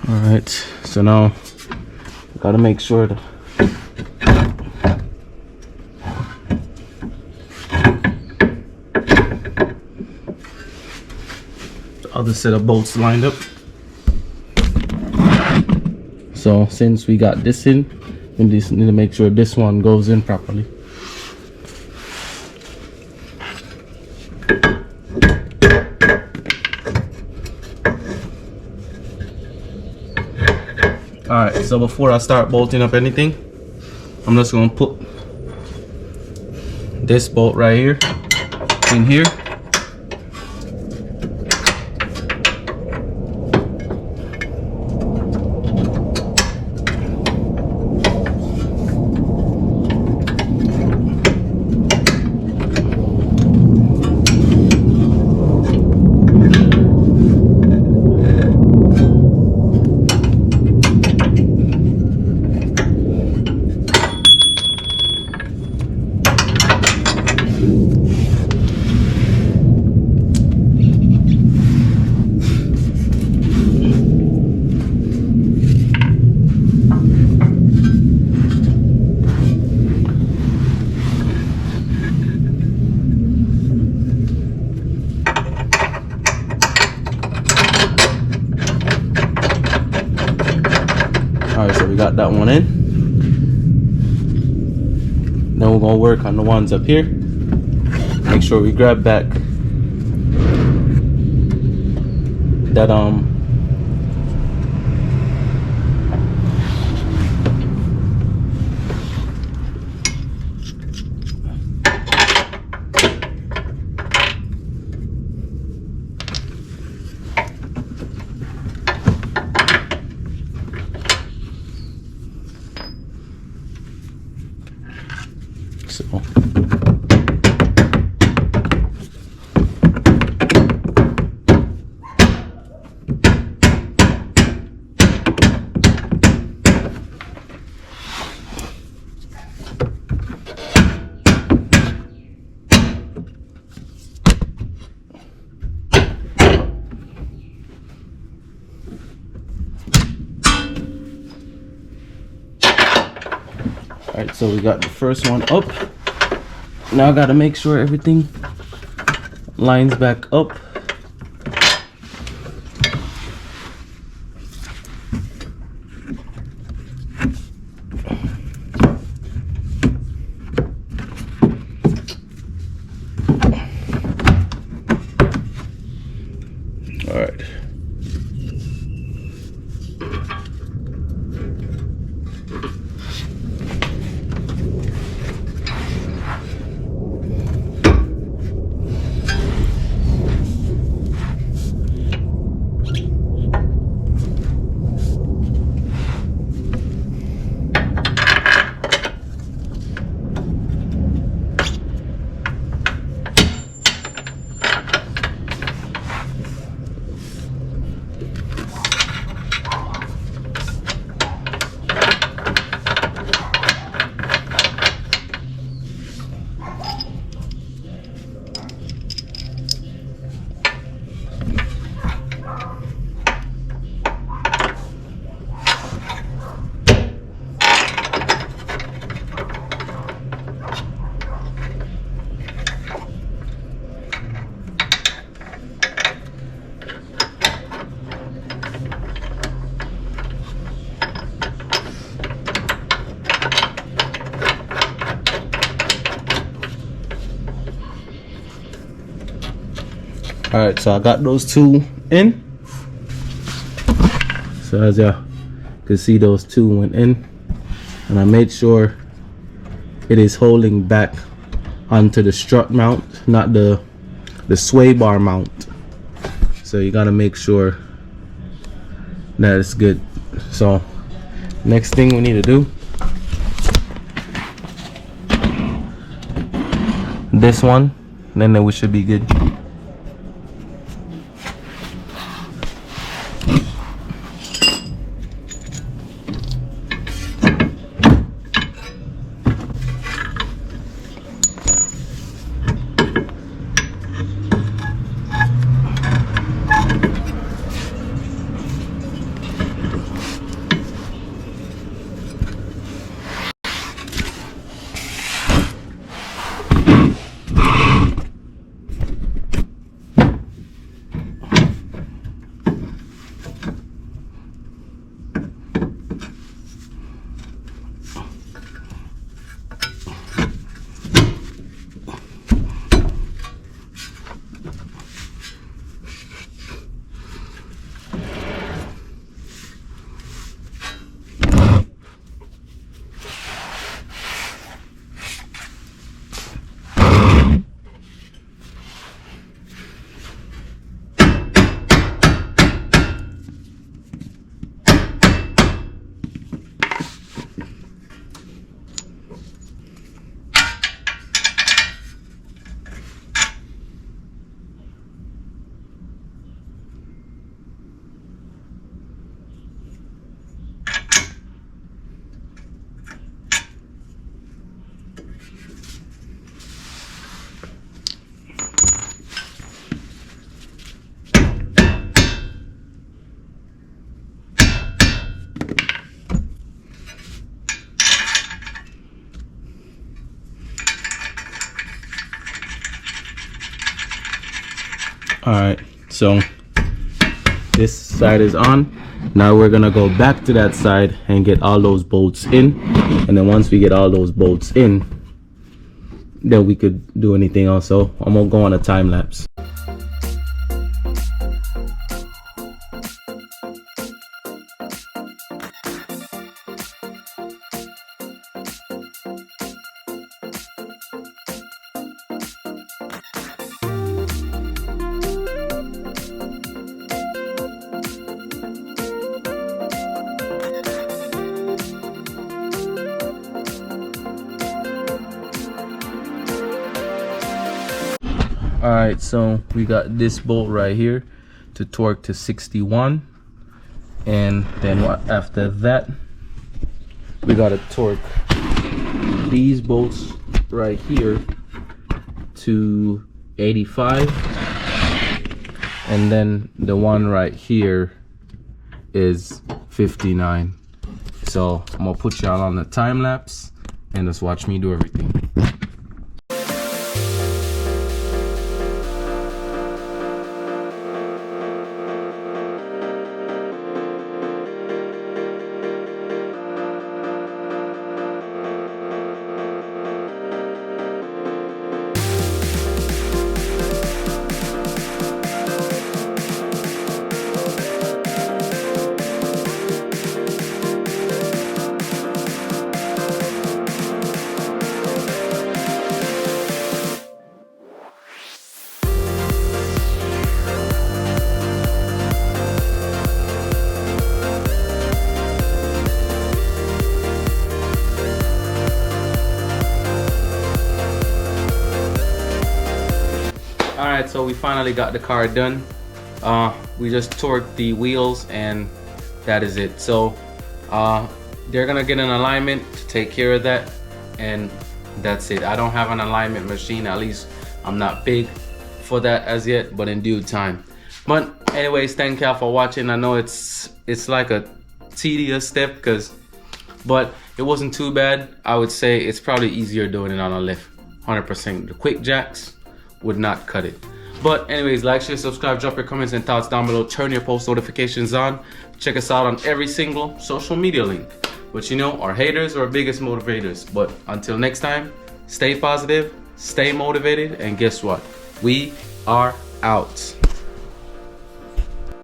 All right, so now gotta make sure the other set of bolts lined up. So since we got this in, we just need to make sure this one goes in properly. Alright, so before I start bolting up anything, I'm just going to put this bolt right here in here. Alright, so we got that one in. Then we're gonna work on the ones up here. Make sure we grab back that so alright, so we got the first one up. Now I gotta make sure everything lines back up. All right. All right, so I got those two in. So as you can see, those two went in, and I made sure it is holding back onto the strut mount, not the sway bar mount. So you got to make sure that is good. So next thing we need to do, this one, then we should be good. All right, so this side is on. Now we're gonna go back to that side and get all those bolts in, and then once we get all those bolts in, then we could do anything else. So I'm gonna go on a time lapse. All right, so we got this bolt right here to torque to 61, and then after that we got to torque these bolts right here to 85, and then the one right here is 59. So I'm gonna put y'all on the time lapse and just watch me do everything. Alright, so we finally got the car done. We just torqued the wheels and that is it. So they're gonna get an alignment to take care of that, and that's it. I don't have an alignment machine, at least I'm not big for that as yet, but in due time. But anyways, thank y'all for watching. I know it's like a tedious step, but it wasn't too bad. I would say it's probably easier doing it on a lift. 100%. The quick jacks would not cut it. But anyways, like, share, subscribe, drop your comments and thoughts down below. Turn your post notifications on. Check us out on every single social media link. But you know, our haters are our biggest motivators. But until next time, stay positive, stay motivated, and guess what? We are out.